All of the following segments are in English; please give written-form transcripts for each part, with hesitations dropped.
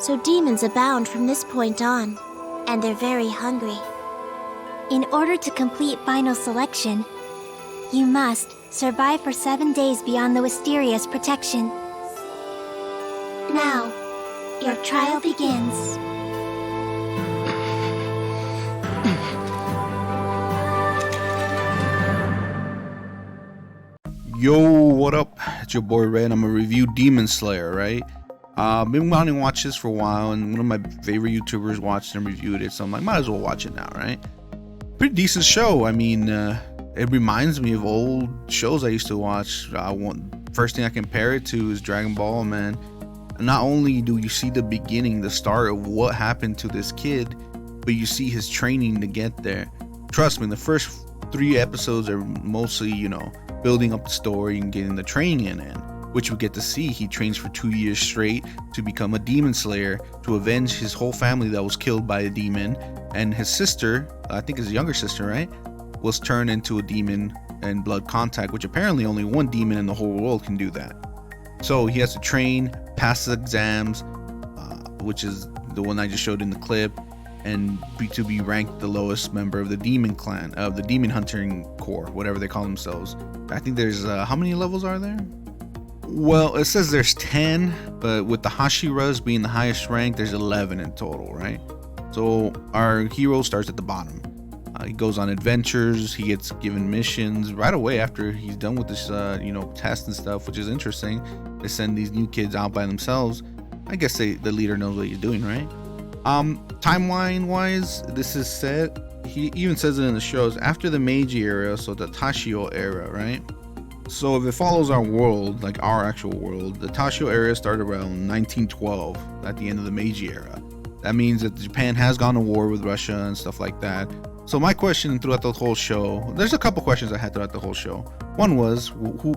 so demons abound from this point on, and they're very hungry. In order to complete final selection, you must survive for 7 days beyond the wisteria's protection. Now, your trial begins. Yo, what up? It's your boy Red. I'm gonna review Demon Slayer, right? I've been wanting to watch this for a while, and one of my favorite YouTubers watched and reviewed it, so I'm like, might as well watch it now, right? Pretty decent show. I mean, it reminds me of old shows I used to watch. First thing I compare it to is Dragon Ball, man. Not only do you see the beginning, the start of what happened to this kid, but you see his training to get there. Trust me, the first 3 episodes are mostly, building up the story and getting the training in, which we get to see. He trains for 2 years straight to become a demon slayer, to avenge his whole family that was killed by a demon, and his sister, I think his younger sister, right, was turned into a demon and blood contact, which apparently only one demon in the whole world can do that. So he has to train, pass the exams, which is the one I just showed in the clip, and to be ranked the lowest member of the demon clan, of the demon hunting corps, whatever they call themselves. I think there's how many levels are there? Well, it says there's 10, but with the Hashiras being the highest rank, there's 11 in total, right? So our hero starts at the bottom. He goes on adventures, he gets given missions right away after he's done with this test and stuff, which is interesting. They send these new kids out by themselves. I guess the leader knows what he's doing, right? Timeline wise, this is set, he even says it in the shows, after the Meiji era, so the Taishō-era, right? So if it follows our world, like our actual world, the Taishō-era started around 1912 at the end of the Meiji era. That means that Japan has gone to war with Russia and stuff like that. So my question throughout the whole show, there's a couple questions I had throughout the whole show. One was,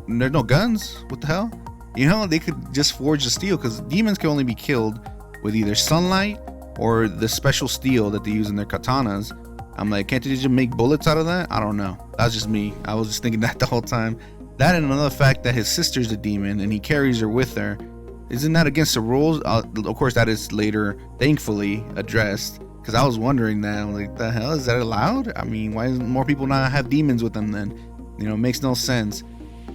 there's no guns? What the hell? They could just forge the steel, because demons can only be killed with either sunlight or the special steel that they use in their katanas. I'm like, can't they just make bullets out of that? I don't know. That's just me. I was just thinking that the whole time. That and another fact that his sister's a demon and he carries her with her. Isn't that against the rules? Of course, that is later, thankfully, addressed. Because I was wondering that. I'm like, the hell? Is that allowed? I mean, why doesn't more people not have demons with them then? It makes no sense.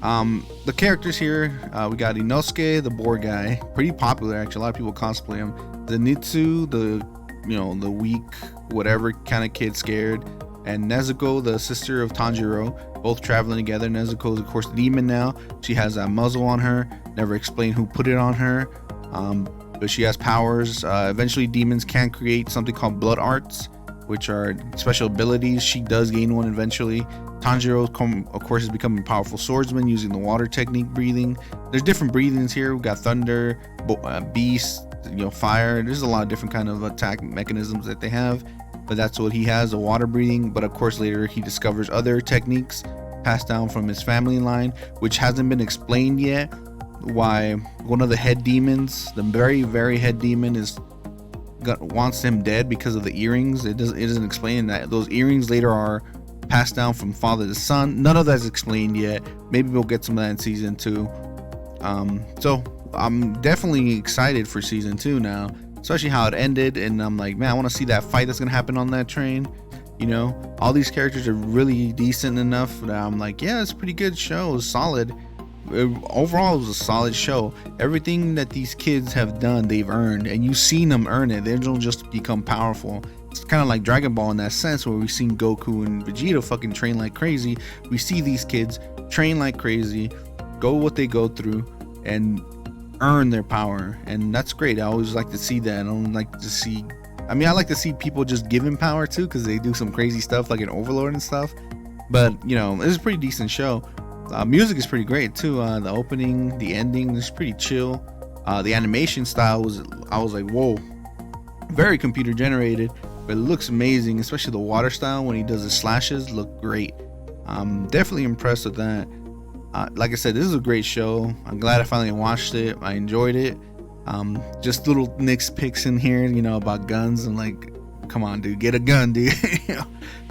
The characters here, we got Inosuke, the boar guy. Pretty popular, actually. A lot of people cosplay him. Zenitsu, the weak, whatever kind of kid scared. And Nezuko, the sister of Tanjiro, both traveling together. Nezuko is, of course, a demon now. She has that muzzle on her. Never explained who put it on her. But she has powers. Eventually, demons can create something called blood arts, which are special abilities. She does gain one eventually. Tanjiro, of course, is becoming a powerful swordsman using the water technique breathing. There's different breathings here. We got thunder, beast, fire. There's a lot of different kind of attack mechanisms that they have, but that's what he has, the water breathing. But of course, later he discovers other techniques passed down from his family line, which hasn't been explained yet. Why one of the head demons, the very, very head demon, wants him dead because of the earrings. It doesn't explain that those earrings later are passed down from father to son. None of that's explained yet. Maybe we'll get some of that in season 2. So I'm definitely excited for season 2 now, especially how it ended. And I'm like, man, I want to see that fight that's gonna happen on that train. All these characters are really decent enough that I'm like, yeah, it's a pretty good show. It was solid. Overall, it was a solid show. Everything that these kids have done, they've earned, and you've seen them earn it. They don't just become powerful. It's kind of like Dragon Ball in that sense, where we've seen Goku and Vegeta fucking train like crazy. We see these kids train like crazy, go what they go through, and earn their power, and that's great. I always like to see that. I don't like to see, I like to see people just given power too, because they do some crazy stuff like an Overlord and stuff. But it's a pretty decent show. Music is pretty great too. The opening, the ending is pretty chill. The animation style I was like, whoa, very computer generated, but it looks amazing, especially the water style when he does his slashes look great. I'm definitely impressed with that. Like I said, this is a great show. I'm glad I finally watched it. I enjoyed it. Just little nitpicks in here, about guns. And like, come on, dude, get a gun, dude.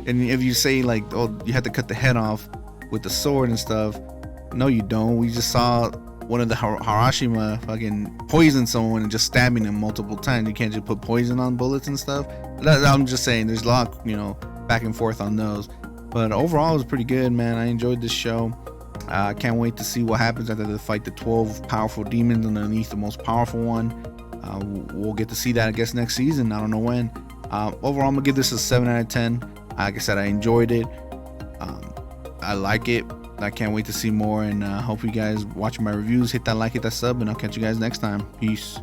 And if you say like, oh, you have to cut the head off with the sword and stuff, no, you don't. We just saw one of the Harashima fucking poisoned someone and just stabbing them multiple times. You can't just put poison on bullets and stuff. I'm just saying, there's a lot, back and forth on those. But overall, it was pretty good, man. I enjoyed this show. I can't wait to see what happens after they fight the 12 powerful demons underneath the most powerful one. We'll get to see that, I guess, next season. I don't know when. Overall, I'm gonna give this a 7 out of 10. Like I said, I enjoyed it. I like it. I can't wait to see more, and hope you guys watch my reviews. Hit that like, hit that sub, and I'll catch you guys next time. Peace.